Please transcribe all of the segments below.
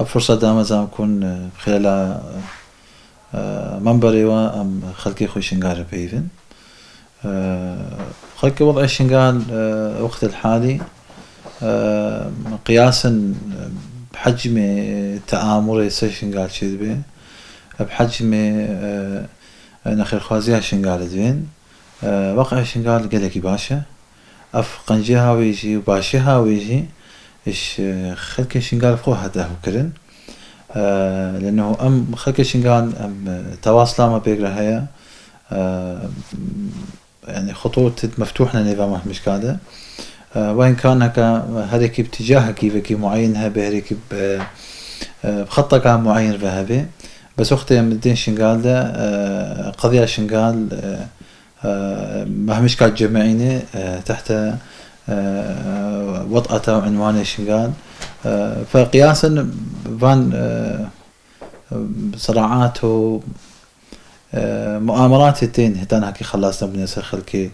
فرصة دائما زعما نكون خلال منبري وأم خلقي خوي شنقال بيفن خلقي وضع الشنقال وقت الحالي قياسا بحجم تآمري سي شنقال شذبه بحجم نخير خوازيها شنقال دوين وقع الشنقال قلقي باشا أف قنجيها ويجي وباشيها ويجي إيش خلك شنقال فوق هذا هو كرن لأنه أم خلك شنقال أم تواصل ما بيقرأ هيا يعني خطوط مفتوحة نظامه مش كذا وإن كان هكا هذيك باتجاه كيف معين بهريك بخطة معين ذهبي بس وقت يمدين شنقال ده قضية شنقال ما مش كانت جمعيني تحت وطأته وعنوانه شنقال فقياسا فان صراعات مؤامرات التين هتان هكي خلصنا بنسر خلكي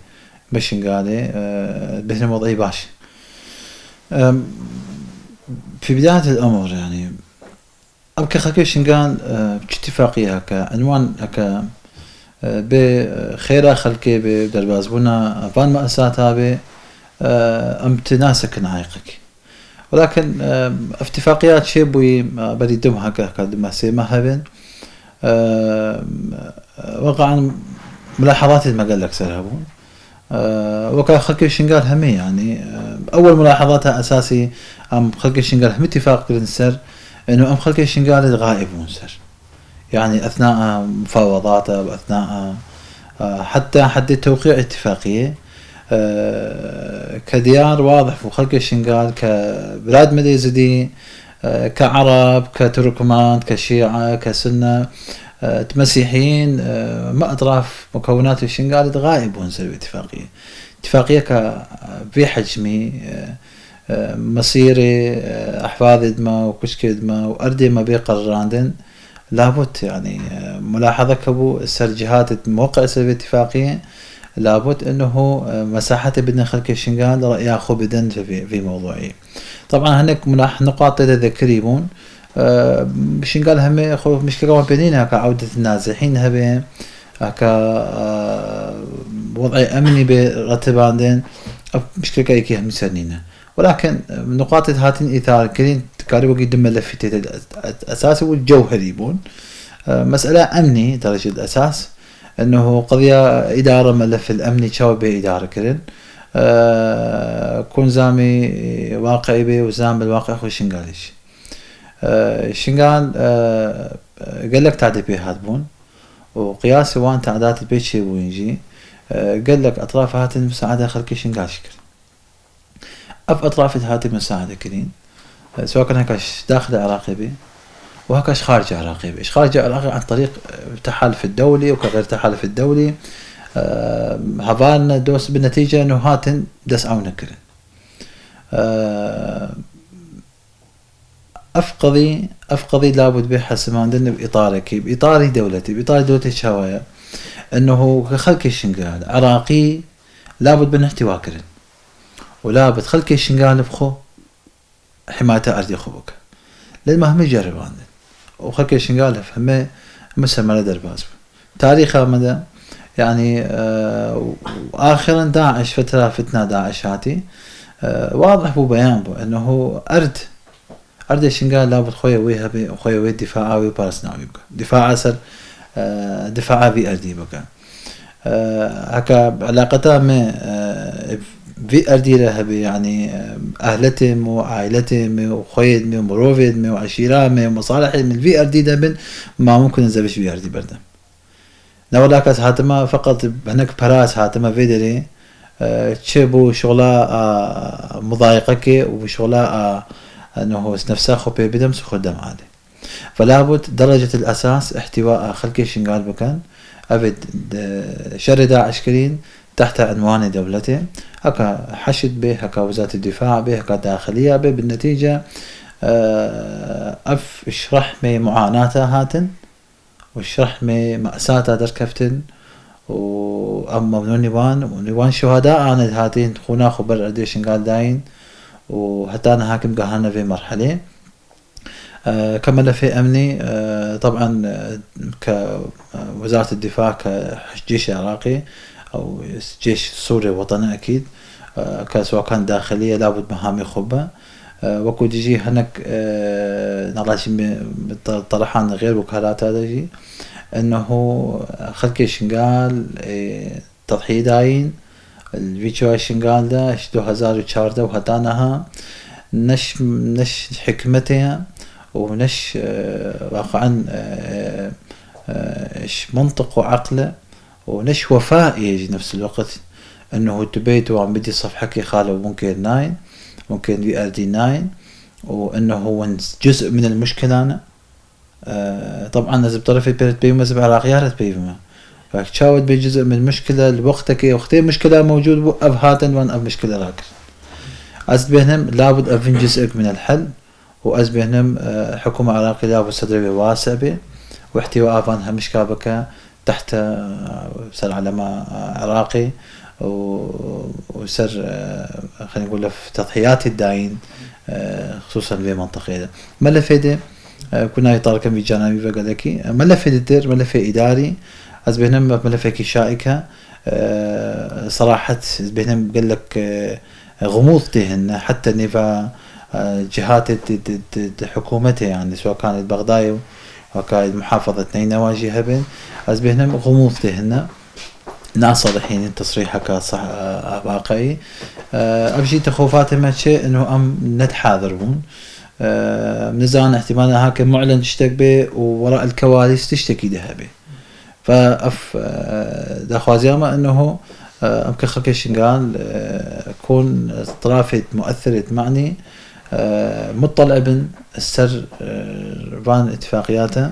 بشنقالي بهن وضعي باش في بداية الأمر يعني أبكي خلكي شنقال باتفاقية هكا عنوان هكا بخيرا خلكي بدربازبونا فان مأساتها بي أم تناسك نعيقك ولكن اتفاقيات شيبوي بدي دم هكا كدم سيما هبن وقعا ملاحظات المجال أكثر هبون وكا خلق الشنقال همي يعني أول ملاحظاتها أساسي أم خلق الشنقال هم اتفاق كرنسر إنه أم خلق الشنقال غائبون سر يعني أثناء مفاوضاته وأثناء حتى حد توقيع اتفاقية كديار واضح وخلق الشنقال كبلاد مديزدي كعرب كتركمان كشيعة كسنة مسيحيين ما أطراف مكونات الشنقال غائبون سر اتفاقية في حجمي مصيري أحفاد إدما وكشك إدما وأردي ما بيقرراندن لابد يعني ملاحظة كبو السرجهات موقع سر اتفاقية لابد انه مساحته بدنا خلق الشنقال رأي اخو بدن في موضوعي طبعا هناك نقاط تذكريبون الشنقال هم اخو مشكلة بيننا كعودة النازحين هبه وضعي امني برتباندين مشكلة كايكي هم سنينه ولكن نقاط هاتين اثار كرين تكاريبو قد ملفتي اساسي والجوهري بون مسألة امني درجة الاساس انه قضية ادارة ملف الامني تشاو به ادارة كرن كون زامي واقعي به وزام الواقع خو شنقاليش شنقال قال لك تعدي به هاتبون وقياسي وان تعدات البيت شي وينجي قال لك اطراف هات المساعدة خلقي شنقال شكر اطراف هات المساعدة كرين سواء كان هكاش داخل عراقي به وهكاش خارج عراقي إيش خارج عراقي عن طريق التحالف الدولي وكغير التحالف الدولي هفالنا دوس بالنتيجة إنه هاتن دس عون كرن أفقضي لابد به حسمان دن بإطاري دولتي شوايا إنه خلق الشنقال عراقي لابد من احتواء كرن ولابد خلق الشنقال بخو حماية أرضي خبوك للمهم يجرب عندنا وخلق الشنقال فهمه مسمى لدرباز تاريخها مدى يعني آخرا داعش فتنة داعش هاتي واضح بو بيان بو انه ارد الشنقال لابد خويا ويهبي وخويا وي دفاعاوي وبارسناوي بقى دفاع اثر دفاعا في اردي بقى هكا علاقتها ما في أردي لهبي يعني أهلتهم وعائلتهم وخيدهم ومروفدهم وعشيرهم ومصالحهم من في أردي دبن ما ممكن نزبش في أردي بردا نولاكس هاتما فقط هناك براس هاتما فيدري تشبو شغلا مضايقك وشغلا أنه نفسه خبي بدم سخدم عادي فلابد درجة الأساس احتواء خلق شنقال بكان أبد شر داعش كرين تحت عنوان دولته هكا حشد به هكا وزارة الدفاع به هكا داخلية به بالنتيجة اشرح مي معاناته هاتن واشرح مي مأساته دركفتن وأما ونوان شهداء عن هاتين خونا خبر أرديشن قال داين وحتى أنا هاكم قهرنا في مرحلة كملف أمني طبعا كوزارة الدفاع كجيش عراقي أو جيش سوري وطني أكيد سواء كان داخلية لابد مهام خبة وكو تجي هناك نراشي طرحان غير وكالات هذا جي انه خلكي شنقال تضحية داين الفيديو شنقال دا 2014 وهتانها نش حكمتها ونش واقعا منطق وعقله ونش وفاء يجي نفس الوقت انه تبيت وعم بدي صفحكي خاله ممكن 9 ممكن في ار دي 9 وانه هو جزء من المشكله انا طبعا اذا بطرفي بيرت بيوم اذا بعراقيات بيوم فشاود بجزء من المشكله لوقتك وقتين مشكله موجود واب هاتن وان اب مشكله راك از بينهم لابد افن جزء من الحل واز بينهم حكومه عراقيه لابد صدري واسع به واحتواء فانها مشكابك تحت سر علماء عراقي وسر خلينا نقول في تضحيات الداين خصوصا في منطقه ملفه كنا يطارك في جانبي بقالكي ملفه الدير ملفه اداري از بينهم ملفه كشائكه صراحه بينهم قال لك غموض تهن حتى نفا جهات حكومته يعني سواء كانت بغداد وكانت محافظه نينوى هبن از بينهم غموض تهن ناس صريحين تصريحك صح واقعي ابجي تخوفات ما شيء انه ام نتحاذرون نزان احتمال هاك معلن تشتك به ووراء الكواليس تشتكي ذهبه فاف دخوازيما انه ام كخكشن قال كون طرافت مؤثرة معني مطلع بن السر فان اتفاقياته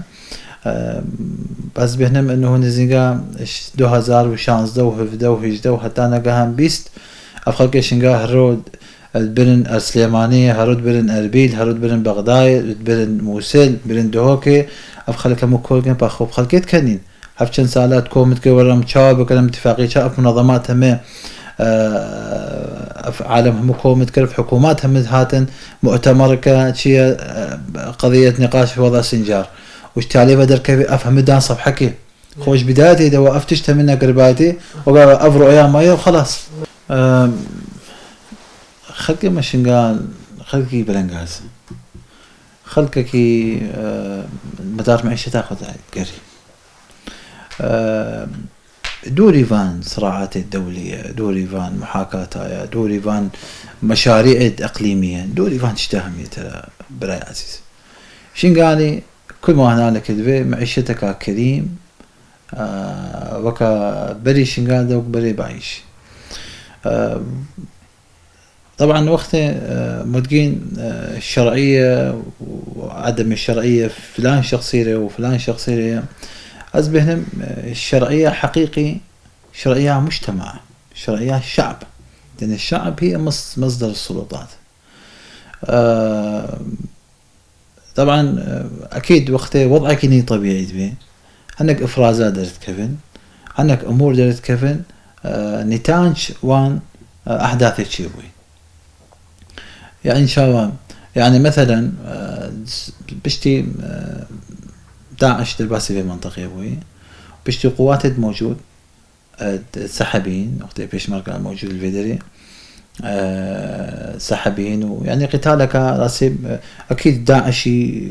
بس بهنم انه نزيقا 2016 وهفده وهجده وحتى نقاهم بيست افخلكشن قال هرود برن السليمانية هرود برن اربيل هرود برن بغداد برن موسل برن دهوكي افخلك مكولكن باخوب خلكيت كنين هفشن سالات كومت كورم تشاوب كلام اتفاقية شاف منظمات هم عالم هم كومت كرف حكومات هم هاتن مؤتمر كشيء قضية نقاش في وضع سنجار وش تعلي بدر كيف افهم دان صف حكي خوش بدايتي اذا وقفتشت منها قرباتي وقال افرو ايام مايو وخلاص خلقي مشن قال خلقي بلنغاز خلقك مدار معيشة تاخذ قري دوري فان صراعات الدولية دوري فان محاكاتها دوري فان مشاريع اقليمية دوري فان تشتهمي ترى براي عزيز شين قالي كل ما هنالك دبي معيشتك كريم وكا بري شين قال دوك بري بعيش طبعا وقت مدقين الشرعية وعدم الشرعية فلان شخصية وفلان شخصية أزبهنم الشرعية حقيقي شرعية مجتمع شرعية شعب لأن الشعب هي مصدر السلطات طبعا أكيد وقت وضعك ني طبيعي تبي عندك إفرازات درت كفن عندك أمور درت كفن نتاج وان أحداث تشيبوي يعني إن شاء الله يعني مثلا بشتي داعش دلباسي في المنطقة يبوي بشتي قوات موجود سحبين وقت بيش مركز موجود الفيدري سحبين ويعني قتالك راسي أكيد داعشي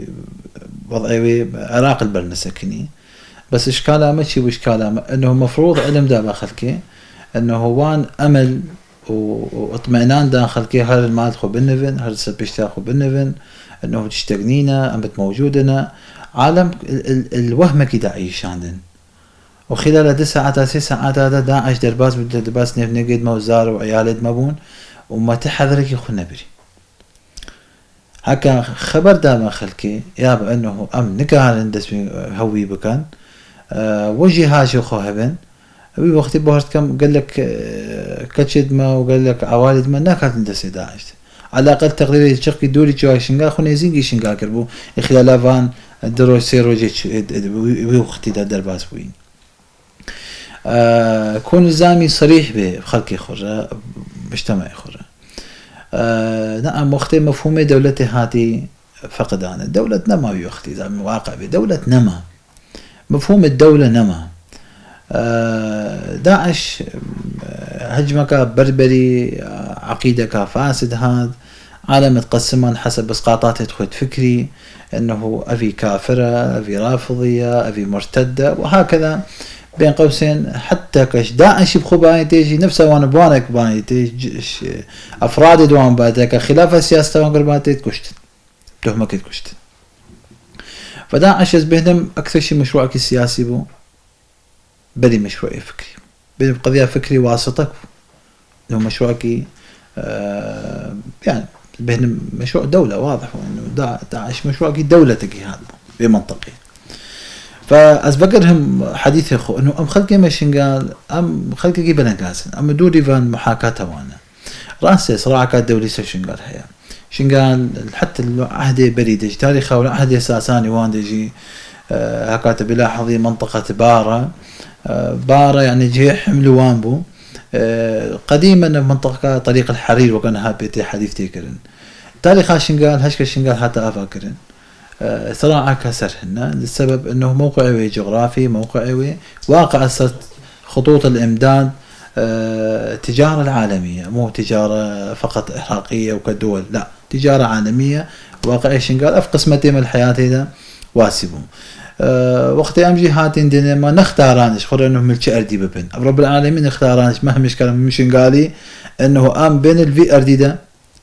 وضعي عراق البلد سكني بس إشكاله ماشي وإشكاله إنه مفروض علم دا خلكي إنه وان أمل واطمئنان داخل كي هر المال خو بالنفن هر سبشتا خو بالنفن انه تشتغنينا امت موجودنا عالم الوهم كي داعيش عندن وخلال 9 ساعات 6 ساعات هذا داعش درباس بدرباس نف نقد موزار وعيالد مبون وما تحذرك يخو نبري هكا خبر دام خلكي يابا انه ام نقال اندس هوي بكان وجي هاجو خو هبن أبي وقتي بهرت كم قال لك كتشد ما وقال لك عوالد ما ناكل ندس داعش على الأقل تقريبا تشقي دوري جوا شنقا خو نيزينجي شنقا كربو خلال فان دروي سيرو جيتش وقتي دا درباس بوين كون زامي صريح به خلقي خرة مجتمعي خرة نعم وقتي مفهومي دولتي هاتي فقدان. الدولة نما يختي زعما واقع بدولة نما، مفهوم الدولة نما. داعش هجمك بربري، عقيدة فاسد، هذا عالم متقسما حسب اسقاطات تخوت فكري، انه افي كافرة، افي رافضية، افي مرتدة، وهكذا بين قوسين. حتى كش داعش بخو تيجي نفسه وانا بوانك تيجي افراد دوان باتك خلاف السياسة وان قرباتي كشت تهمك كشت. فداعش بهدم اكثر شيء مشروعك السياسي بو بدي مشروع فكري، بدي قضية فكري واسطك انه مشروعك يعني بهدم مشروع دولة واضح، وانه داعش مشروعك دولتك هذا بمنطقي. فأزبقرهم حديث أخو إنه أم خلقي ما شنقال أم خلقي بنقاسن أم دوري فان محاكاة وانا رأسي صراع كات دولي شنقال هيا شنقال حتى العهد بريدج تاريخه ولا عهد ساساني وان دجي هكات بلاحظي منطقة بارة يعني جي حمل وانبو قديما منطقة طريق الحرير وكان هابتي حديث تيكرن تاريخها شنقال هشك شنقال حتى أفاكرن صراع كسرهن للسبب انه موقعي جغرافي، موقعي واقع خطوط الامداد، تجارة العالمية، مو تجارة فقط عراقية وكدول، لا تجارة عالمية واقعي. شنقال اف قسمتي من الحياة هذا واسبهم وقت امجي هاتين دين ما نختارانش خور انه ملك اردي ببن رب العالمين اختارانش ما مش كلام مش شنقالي انه ام بين الفي ارديده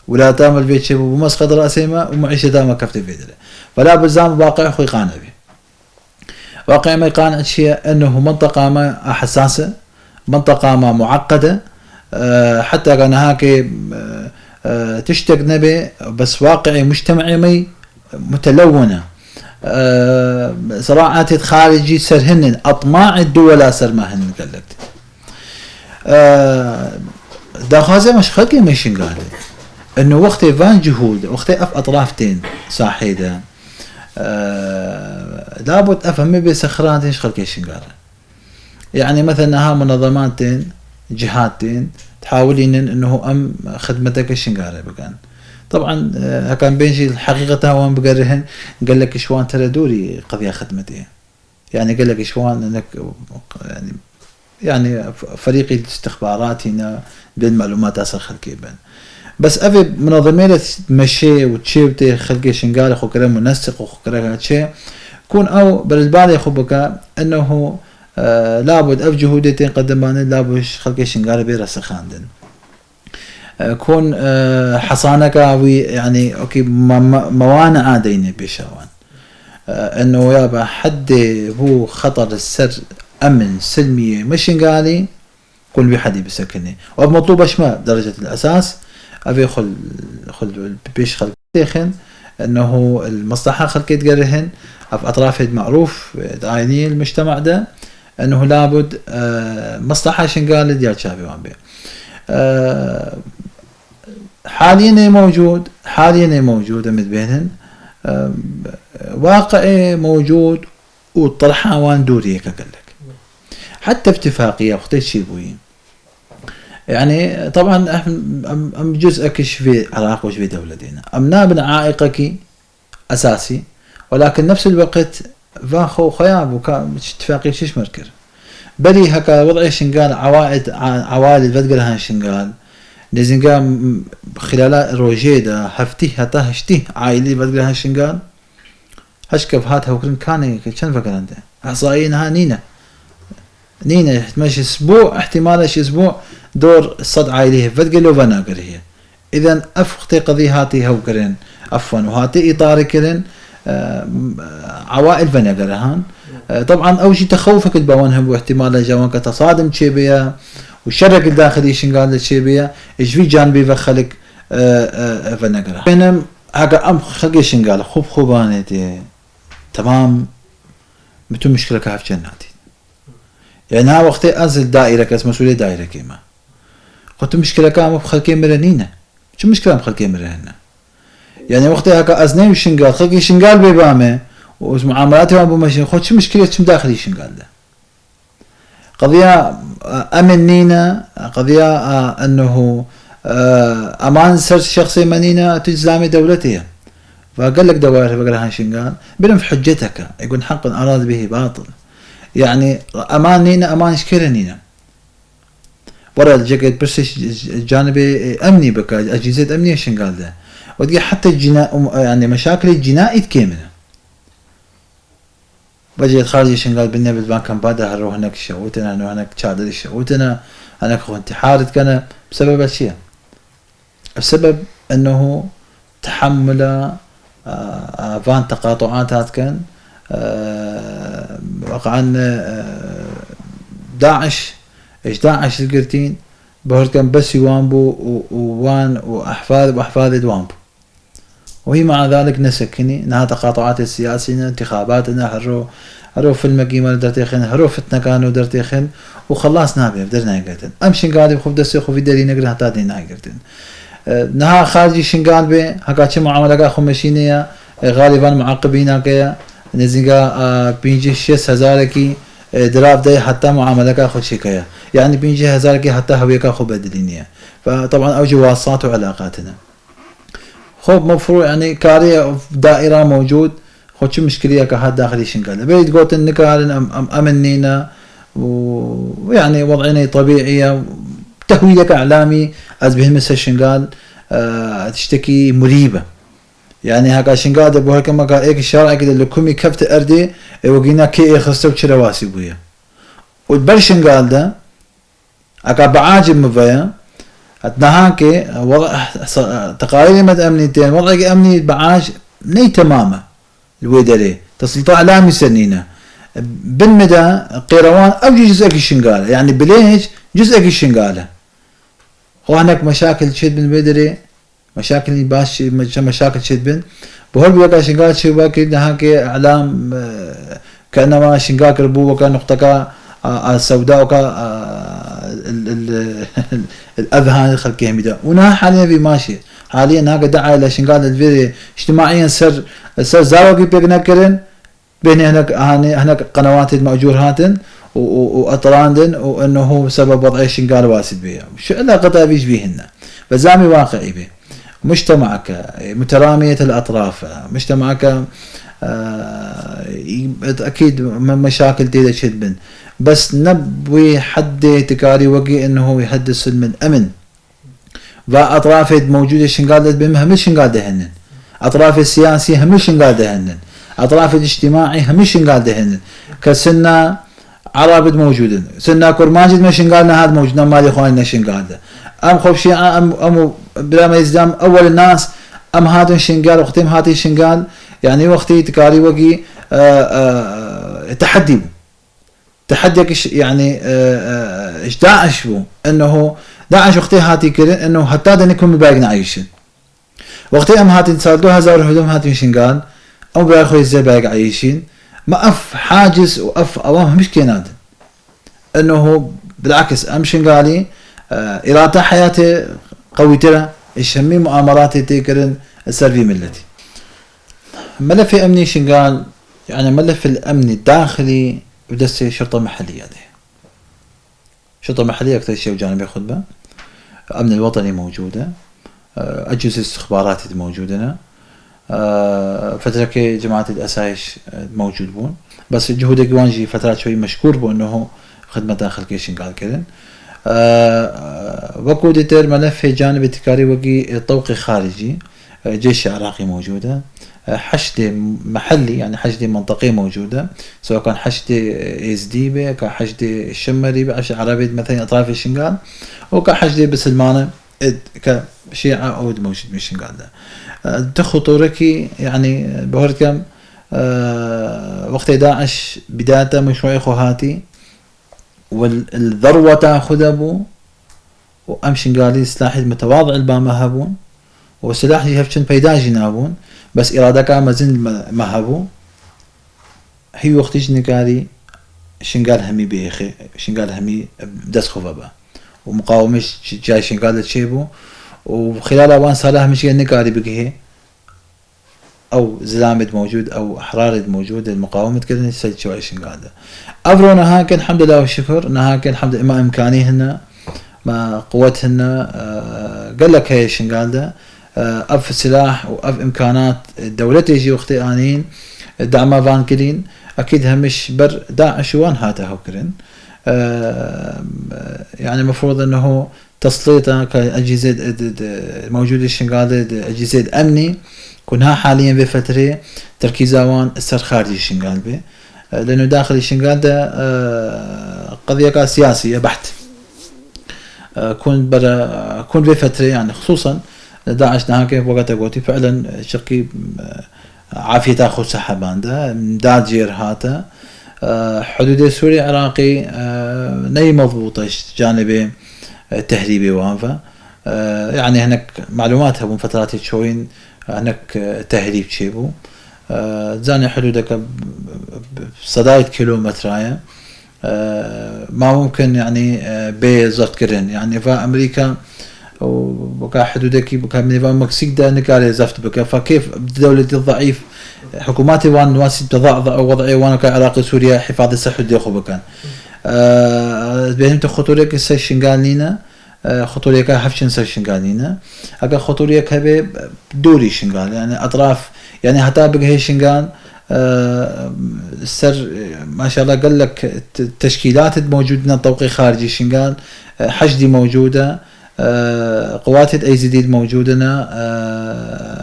ولا تعمل بيت شباب ومسقط راسي ما ومعيشه دائما كفت فيدله. فلا بزام واقع اخوي قانع به واقع ما يقانع شيء انه منطقه ما حساسه، منطقه ما معقده، حتى كان هاك تشتق نبي بس واقعي مجتمعي مي متلونه، صراعات خارجي سرهن اطماع الدول سرماهن قالت داخازه مش خلقي مشين قال انه وقت فان جهود وقت اف اطرافتين صاحيده لابد افهم بسخرات ايش خلقي شنقال. يعني مثلا ها منظماتين جهاتين تحاولين انه ام خدمتك الشنقال بكان طبعا كان بينجي الحقيقه وان بقرهن قال لك شوان ترى دوري قضيه خدمتي، يعني قال لك شوان انك يعني فريق الاستخبارات هنا بالمعلومات اصل خلقي بين بس افي منظمين تمشي وتشيبتي خلقي شنقال اخو كلام منسق واخو كلام هادشي كون او بالبالي اخو بكا انه لابد اف جهودتين قدمان لابد خلقي شنقال بيرس خاندن كون حصانك يعني اوكي موانع عادين بشوان انه يابا حد هو خطر السر امن سلمي مشنقالي كل بحدي بسكني ومطلوب اشما درجة الاساس ابي خل بيش خلق تيخن انه المصلحة خلقيت قرهن اف اطراف معروف دايني المجتمع ده انه لابد مصلحة شنقال ديال شابي وان بي حاليا موجود امد بينهن واقعي موجود والطرحة وان دوري كقلك حتى اتفاقية اختي شيبوين يعني طبعا ام جزءك في العراق وش في دولتنا امنا بن عائقك اساسي ولكن نفس الوقت فاخو خياب وكان اتفاقية شيش مركر بلي هكا وضعي شنقال عوائد فتقلها شنقال لازم خلال روجيدا هفتيه هتا هشتيه عائلي فتقلها شنقال هشكف هاتها وكرن كاني كان فكر انت احصائينها نينا ماشي اسبوع احتمال شي اسبوع دور الصد عائليه فتقلو فناقر هي اذا افختي قضيه هاتي هوكرن عفوا وهاتي اطار كرن عوائل فناقر هان طبعا اول شيء تخوفك البوانهم واحتمال جوانك تصادم تشيبيا والشرك الداخلي شنقال تشيبيا ايش في جانبي فخلك فناقر بينما هكا ام خلقي شنقال خوبانتي تمام متو مشكله كاف جناتي يعني ها وقتي أنزل دائرة كاس مسؤولية دائرة كيما قلت مشكلة كام بخلقي مرنينا شو مشكلة بخلقي مرهنا يعني وقتي هكا أزني وشنقال خلقي شنقال بيبامه ومعاملاتي وابو ماشي خد شو مشكلة شو داخلي شنقال ده قضية أمنينا قضية أنه أمان سر شخصي منينا تجزامي دولتها فقال لك دوائر بقرا شنقال بلم في حجتك يقول حقا أراد به باطل يعني أمان نينا أمان شكرا نينا ورا الجقد برسش جانبي أمني بك أجهزة أمنية شنقال ده ودي حتى الجناء يعني مشاكل الجنائي تكيمنا بجي خارجي شنقال بالنبي بان كان بعدها هرو هناك شوتنا انه هناك شادر شوتنا هناك خو انتحار كان بسبب اشياء بسبب انه تحمل فان تقاطعات كان وقعا داعش ايش داعش القرتين بهر كان بس يوانبو ووان واحفاد دوانبو وهي مع ذلك نسكني انها تقاطعات السياسيين انتخاباتنا هرو في المقيمة درتيخن هرو فتنا كانوا درتيخن وخلاص نابي بدرنا يقتن امشي قاعد بخوف دسي خوف داري نقرا حتى دينا يقتن نها خارجي شنقال به هكا معاملة اخو ماشينيا غالبا معاقبين كيا نزيقا بينجي 6000 كي دراف داي حتى معاملة اخو شيكايا يعني بينجي 1000 كي حتى هويك اخو بدلينيا فطبعا اوجه واسطات وعلاقاتنا خوب مفروض يعني كارية دائرة موجود خو شو مشكلة كهاد داخلي شنقال بيت قوت النكال امنينا ويعني وضعنا طبيعية تهويلك اعلامي از بهم شنقال تشتكي مريبة يعني هكا شنقال دبو هكا ما ايك الشارع كده لكمي كفت اردي وقينا كي خستو تشرواسي بويا والبر شنقال ده هكا بعاجب مفيا نهاكي وضع تقارير مد امنيتين وضع امني بعاج ني تماما الويدري تسلط اعلامي سنينه بالمدى قيروان او جزء الشنقاله يعني بليش جزء الشنقاله وهناك مشاكل شد بن بدري مشاكل باش مشاكل شد بن بهول بيقى شنقال شي باكي نهاكي اعلام كانما شنقاك ربو وكان نقطه السوداء وكا الاذهان الخلقيه ميدا ونها حاليا في ماشي حاليا هكا دعا الى شنقال الفيديو اجتماعيا سر زاوقي بيقنكرن بين هناك قنوات المأجور هاتن واطراندن وانه سبب وضع شنقال واسد بها شو علاقتها بيش بيهن فزامي واقعي به مجتمعك مترامية الاطراف مجتمعك اكيد مشاكل تيدا شدبن بس نبوي حد تكاري وقي انه يهدد سلم الامن واطراف موجودة شنقال بهم مش شنقال دهنن اطراف السياسية هم شنقال دهنن اطراف الاجتماعي هم شنقال دهنن كسنة عرابد موجودين سنة كرماجد ما شنقالنا هذا موجودنا مالي اخواننا شنقال ده ام خوف شيعة ام بلا ما يزدام اول الناس ام هاتن شنقال وقتهم هاتي شنقال يعني وقتي تكاري وقي تحديك يعني ايش داعش بو انه داعش وقتي هاتي كرن انه حتى دنكم مبايقنا عايشين وقتي ام هاتي تصادلوها زار هدوم هاتي شنقال او بايخو ازاي بايق عايشين ما اف حاجز واف اوام مش كيناد انه بالعكس ام شنقالي اراده حياتي قوي ترى الشمي مؤامراتي تيكرن السرفي ملتي ملف امني شنقال يعني ملف الامن الداخلي بدسي شرطة محلية ده شرطة محلية أكثر شيء وجانبي خطبة أمن الوطني موجودة أجهزة استخبارات موجودة فترة جماعة الأسايش موجود بون بس جهود جوانجي فترات شوي مشكور بأنه خدمة داخل كيشن قال كذا وقودة ملف جانب التكاري وقي طوقي خارجي جيش عراقي موجودة حشد محلي يعني حشد منطقي موجودة سواء كان حشد إزديبة كحشد الشمري بعش عربي مثلا أطراف الشنقال أو كحشد بسلمانة كشيعة أو موجود بالشنقال ده تخطوركي يعني بهركم وقت داعش بداية مشروع خوهاتي والذروة تاخذ أبو وأم شنقالي سلاح متواضع الباما هبون وسلاح يهفشن بيداجي نابون بس إرادك مازن مهبو هي وقت جنكاري شنقال همي بيخي شنقال همي دس خفبا ومقاومش جاي شنقال تشيبو وخلال اوان صالح مش نكاري بقيه او زلامد موجود او احرار موجود المقاومة كذا نسجل شوي شنقال افرونا هاكن الحمد لله والشكر نهاكن الحمد لله ما امكانيهن ما قوتهن قال لك هي شنقال اف سلاح واف امكانات دولتي يجي وقتي انين دعما فان كلين اكيد همش بر داعش وان هاتا هوكرن يعني المفروض انه تسليطه كاجهزه موجوده الشنغال اجهزه امني كونها حاليا بفتره تركيزها وان السر خارجي الشنغال به لانه داخل الشنغال ده قضيه سياسيه بحت كون بفتره يعني خصوصا داعش نهاك وقت قوتي فعلا شقي عافية تاخذ سحبان ده امداد جير هاتا حدود سوريا العراقي ني مضبوطة جانب تهريبي وانفا يعني هناك معلوماتها من فترات شوين هناك تهريب شيبو زاني حدودك بصدايد كيلومترايا ما ممكن يعني بزرت كرن يعني فأمريكا وبكا حدودك بكا من المكسيك ده نقال زفت بكا فكيف دولة الضعيف حكوماتي وان واسي تضع وضعي وانا كعراقي سوريا حفاظ الصحة دي خو بكان بينت خطورك السيشن قالينا خطورك هفشن سيشن قالينا اكا خطورك هبه دوري شنقال يعني اطراف يعني حتى بقى هي شنقال السر ما شاء الله قال لك تشكيلات موجودة توقيع خارجي شنقال حشدي موجودة قوات الايزيديد موجودة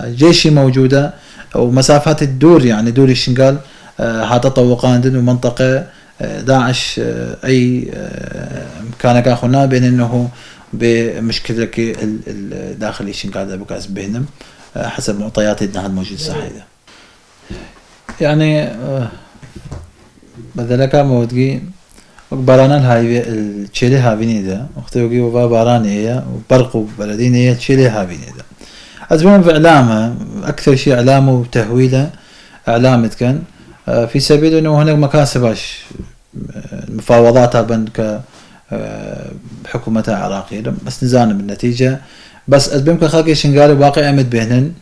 جيشي موجودة ومسافات الدور يعني دور الشنقال هذا طوقان دن ومنطقة داعش اي كان كاخونا بين انه بمشكلة داخل الشنقال ده بكاس بينهم حسب معطيات النهار الموجود الصحيح يعني بذلك مودجي باران الهاي الشيلي هابيني ده وقتوجي وبا باران هي وبرق بلدين هي الشيلي هابيني ده أزمن في إعلامها أكثر شيء إعلامه وتهويله إعلامت كان في سبيل إنه هناك مكاسبش مفاوضاتها بين بحكومة العراقية بس نزان بالنتيجة بس أزبمك خاقي شنقال واقع أمد بهنن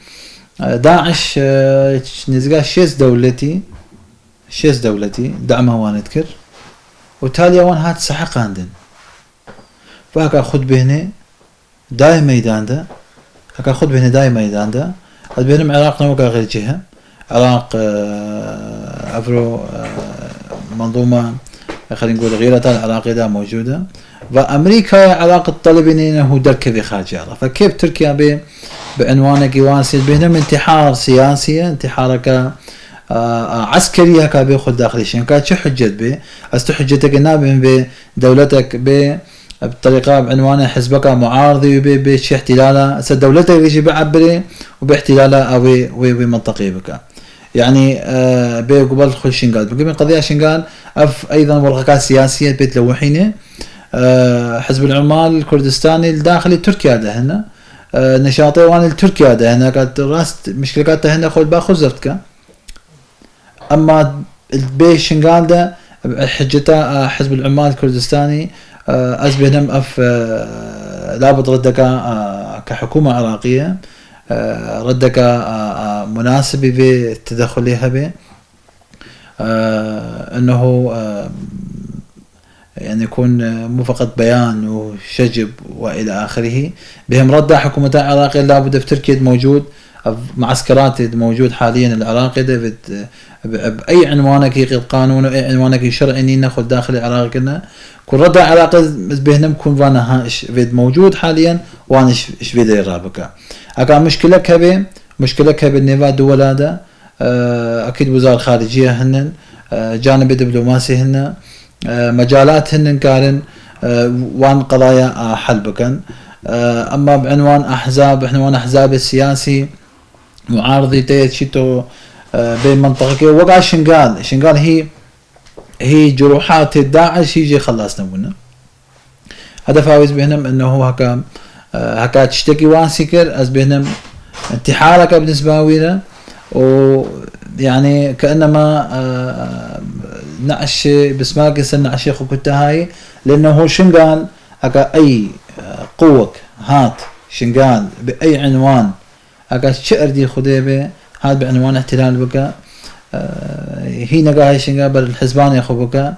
داعش نزقا شيز دولتي دعمها وانذكر وتالي وان هات سحق عندن فهكا خد بهني داي ميدان ده هكا خد بهني داي ميدان ده هاد بينهم عراق نوكا غير جهة عراق عبرو منظومة خلينا نقول غيرة العراقية دا موجودة وأمريكا عراق الطلبين إنه دركة خارج العراق فكيف تركيا بعنوان قوانسي بينهم انتحار سياسي انتحارك عسكرية كابيخد داخل الشين كانت شو حجت به استحجتك النابين بدولتك بطريقة بعنوان حزبك معارضي بشي احتلالة دولتك يجي بعبري وباحتلالة أو بمنطقي بك يعني بقبل خل شنغال بقبل قضية شنغال أيضا ورقات سياسية بيت لوحينة حزب العمال الكردستاني الداخلي تركيا ده هنا نشاطي وان التركيا ده هنا كانت راس مشكلات هنا خل باخذ زفتك اما البي شنغال ده حجته حزب العمال الكردستاني ازبنم لابد ردك كحكومه عراقيه ردك مناسب بالتدخل لها به انه يعني يكون مو فقط بيان وشجب والى اخره بهم رد حكومه العراقيه لابد في تركيا موجود معسكرات موجود حاليا العراقي ده باي عنوانك يقيد قانون واي عنوانك شرعي ناخذ داخل العراق كنا كل رد عراقي بهنم كون فانا موجود حاليا وانا ايش بيدي الرابكه اكا مشكله كبه النيفا دول هذا اكيد وزاره الخارجيه هن جانب دبلوماسي هن مجالات هن كارن وان قضايا حل بكن اما بعنوان احزاب السياسي معارضي تيتشيتو بين منطقة وقع شنغال هي جروحات الداعش يجي خلصنا بنا هذا فاوز بهنم انه هكا تشتكي واسكر از بهنم انتحارك بالنسبة وينا ويعني كأنما نعش بسماك سن عشيخ كنتهاي لانه هو شنغال هكا اي قوك هات شنغال باي عنوان هكا شعر دي خديبه هذا بعنوان احتلال بكا هي نقاهي شنغال بل الحزبان ياخو بكا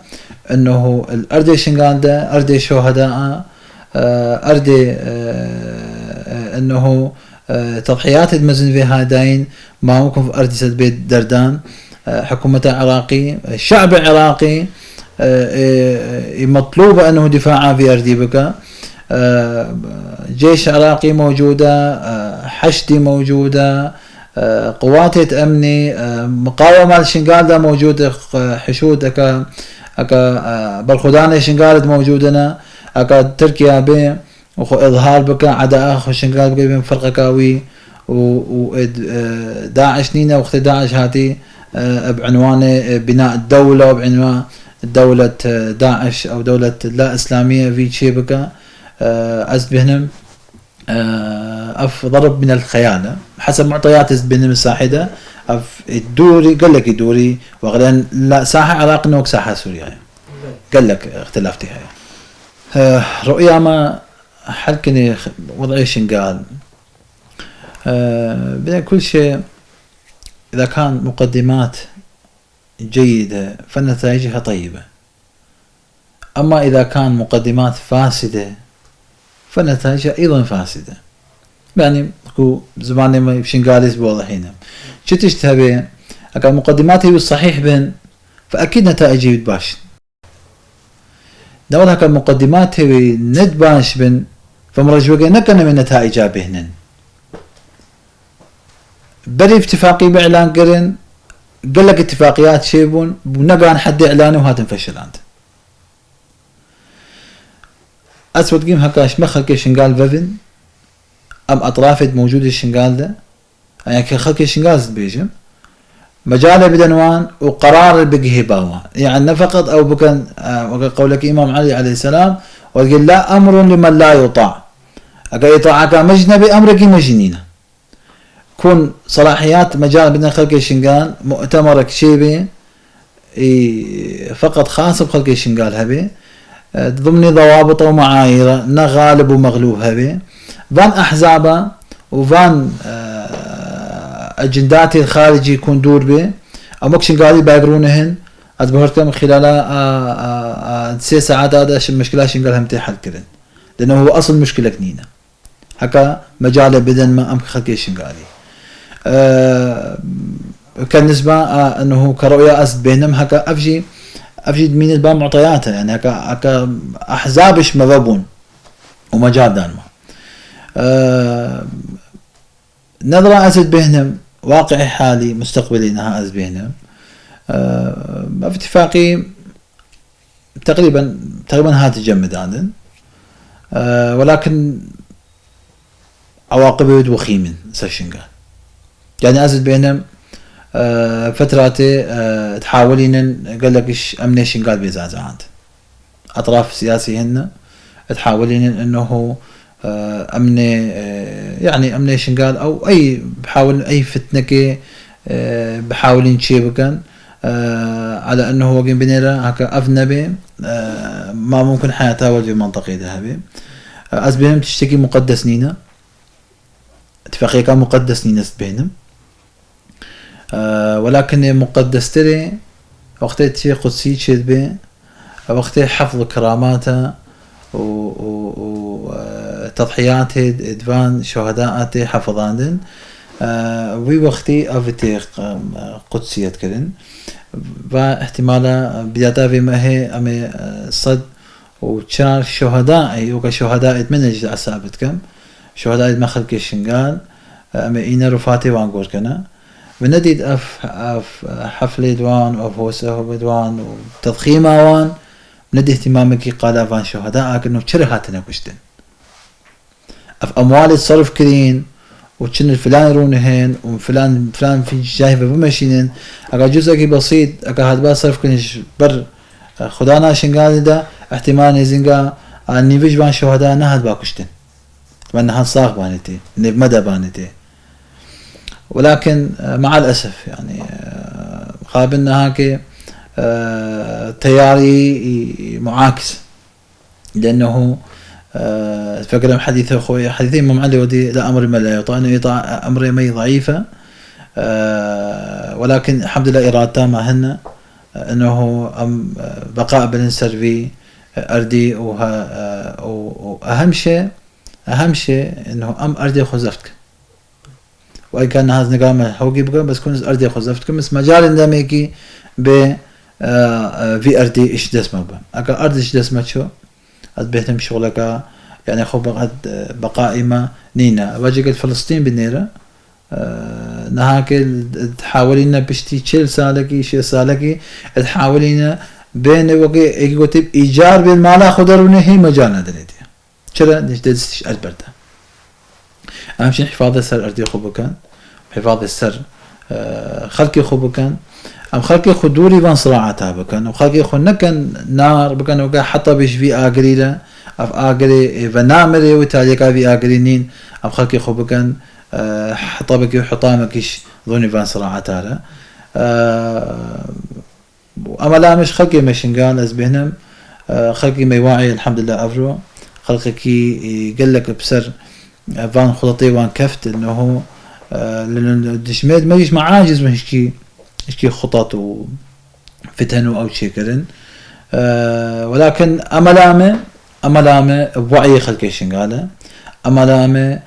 انه الاردي شنغال ده اردي شهداء اردي انه تضحيات المزن في هادين ما ممكن في أردي سد بيت دردان حكومة العراقي الشعب العراقي مطلوب أنه دفاعا في أرديبكا جيش عراقي موجودة حشدي موجودة قوات أمني مقاومة الشنقالدة موجودة حشود أكا بالخدانة شنقالد موجودنا أكا تركيا بي إظهار بك عدا أخو شنقالد بي من فرقة كاوي وداعش نينا وقت داعش هاتي بعنوان بناء الدولة وبعنوان دولة داعش أو دولة لا إسلامية في شيبكة أزبهنم أف ضرب من الخيانة حسب معطيات أزبهنم الساحدة أف الدوري قال لك الدوري وغلان لا ساحة عراق نوك ساحة سوريا قال لك اختلافتها رؤيا ما حلكني وضعي شنقال بين كل شيء إذا كان مقدمات جيدة فنتائجها طيبة أما إذا كان مقدمات فاسدة فنتائجها أيضا فاسدة يعني زماني ما شنقاليس بوضحينا شو تشتهي أكا مقدماتي بالصحيح بين فأكيد نتائجي بتباش دولها كان مقدمات هي ندباش بن فمرجوكي نكنا من نتائجها بهنن بري اتفاقي بإعلان قرن قال لك اتفاقيات شيبون ونقان حد إعلانه وهاتن فشلانت أسود قيم هكاش مخلك شنقال ففن أم أطرافت موجودة الشنقال ده يعني كخلك شنقال بيجم مجاله بدنوان وقرار بقيه باوان يعني فقط أو بكن قولك إمام علي عليه السلام وقال لا أمر لمن لا يطاع أقا يطاعك مجنبي أمرك مجنينه كون صلاحيات مجال بدنا خلق الشنقال مؤتمرك شيبي فقط خاص بخلق الشنقال هبي ضمن ضوابط ومعايير غالب ومغلوب هبي فان احزابه وفان اجنداتي الخارجي يكون دور به او مك شنقالي بايقرونهن اتبهرتم خلال 6 ساعات هذا مشكلة شنقال هم تحل كرن لانه هو اصل مشكلة كنينة هكا مجال بدن ما ام خلق الشنقالي كان نسبة انه كرؤية اسد بينهم هكا افجي من الباب معطياتها يعني هكا احزابش مذبون ومجال دانما نظرة اسد بينهم واقعي حالي مستقبلي انها اسد بينهم اتفاقي تقريبا هات تجمد عندن ولكن عواقبه وخيمن سشنقال يعني أزد بينهم فتراتي تحاولين قال لك إيش أمني شنقال بيزازا عند أطراف سياسيهن تحاولين إنه أمني يعني أمني شنقال أو أي بحاول أي فتنة بحاولين شيء بكن على أنه وقين بنيرة هكا أفنبي ما ممكن حياته في منطقة ذهبي أزد بينهم تشتكي مقدس نينا اتفاقية كان مقدس نينا بينهم ولكن مقدس تري وقتها شيء قدسي شيء به وقتها حفظ كراماته وتضحياته دفان شهداءته حفظاندن وي وقتي أفتي قدسية كرن واحتمالا بداية في ما هي أمي صد وشار شهداء وكشهداء من الجزء الثابت كم شهداء ما خلق الشنقال أمي إينا رفاتي وانقور كنا بنديد أف حفلة دوان أو فوسه بدوان وتضخيمه وان ندي اهتمامك قال أفان شهداء إنه شرهاتنا كشتن أف أموال الصرف كرين وشن الفلان يرونهن وفلان في جاهبة بمشينن أكا جزء بسيط أكا هاد صرف كرينش بر خدانا شنقال ده احتمال يزنقا أني فيش بان شهداء نهاد باكشتن وأن هاد صاغ بانتي مدى بانتي ولكن مع الأسف يعني قابلنا هاكي تياري معاكس لأنه فكرة حديث أخوي حديثين إمام علي ودي لا أمر ما لا يطاع أنه يطاع أمر ما ضعيفة ولكن الحمد لله إرادة ما هن أنه بقاء بالنسر في أردي وأهم شيء أنه أردي خزفتك وأي كان هذا نقام هوجي بقى بس كونس أردي خزفت كمس مجال انداميكي ب في أردي إيش دسمة بقى أكا أرد إيش دسمة شو أتبهتم شغلك يعني خو بقى بقائمة نينا واجي فلسطين بالنيرة نهاك تحاولين بشتي تشيل سالكي شيء سالكي تحاولين بين وقي يكتب إيجار بالمالا خضرونه هي مجالنا دليدي شرا نجدستش البرده أهم شيء حفاظ السر أردي خوبكان حفاظ السر خلقي خوبكان أم خلقي خدوري وان صراعتها بكان وخلقي خنكن نار بكان وقا حتى بيش في آقريلا أف آقري ونامري وتاليكا في آقرينين أم خلقي خوبكان حتى بكي حطامكيش ظوني وان صراعتها أما لا مش خلقي مشنقان أزبهنم خلقي ميواعي الحمد لله أفرو خلقي كي يقلك بسر فان خططي وان كفت انه لان دشميد ما يجيش معاجز من هشكي خطط وفتن او شي كرن ولكن املامه بوعي خلقي شنقاله املامه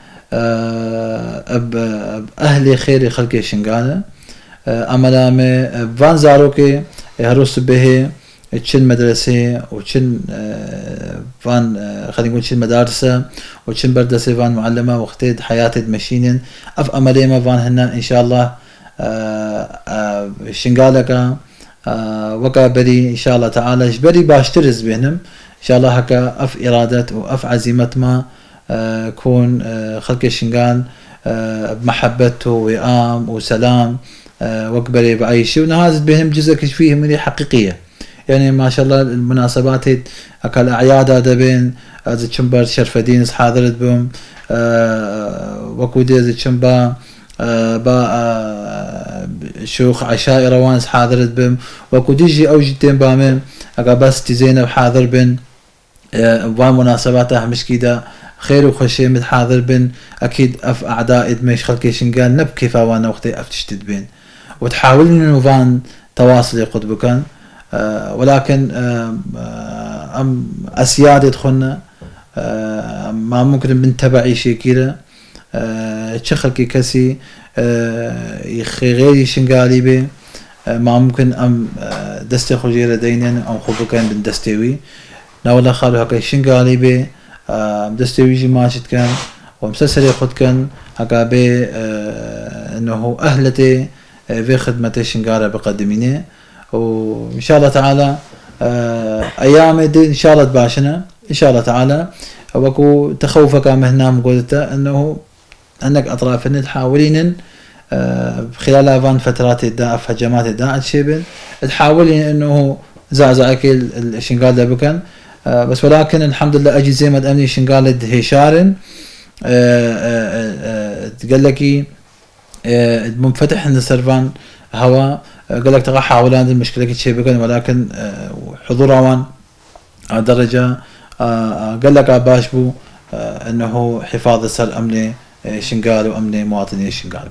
باهلي خيري خلقي شنقاله املامه فان زاروكي هروس به تشن مدرسة وتشن فان خلينا نقول تشن مدارسة وتشن بردسة فان معلمة وقتيد حياتي مشينين أف أملي ما فان هنا إن شاء الله شنقالك وكا بري إن شاء الله تعالى جبري باشترز بينهم إن شاء الله هكا أف إرادة وأف عزيمة ما كون خلق الشنقال بمحبته وإقام وسلام وكبري بأي شيء ونهاز بهم جزء فيه من حقيقية يعني ما شاء الله المناسبات أكل أعياد هذا بين هذا تشمبر شرف دين حاضرت بهم وكودي هذا تشمبر با شيوخ عشائر روانس حاضرت بهم وكوديجي أو جتين بامن أكا بس تزينب حاضر بن ومناسباتها مش كده خير وخشي متحاضر بن أكيد أف أعداء إدميش خلقي شنقال نبكي فوانا وقتي أفتشتد بين وتحاول إنه فان تواصل يقود بكان ولكن أم أسياد يدخلنا ما ممكن بنتبعي شيء كده تشخلكي كسي غيري شنقالي به ما ممكن أم دستي خجي لدينا أم خبكان بن دستيوي ناولا خالو هكا شنقالي به دستيوي جي ماشد كان ومسلسل يخد كان هكا به أنه أهلتي في خدمتي شنقالة بقدمينه وإن شاء الله تعالى أيام دي إن شاء الله تباشنا إن شاء الله تعالى وكو تخوفك مهنا مقولته أنه أنك أطرافنا تحاولين خلال أفان فترات الداء في هجمات الداء الشيبن تحاولين أنه زعزعك الشنقال ده بكن بس ولكن الحمد لله أجي زي ما تأمني شنقال هشارن تقول لك منفتح عند السرفان هوا قال لك تقع حاولان المشكلة كتشي بكن ولكن حضور روان درجة قال لك باشبو انه حفاظ السر امني شنقال وامني مواطني شنقال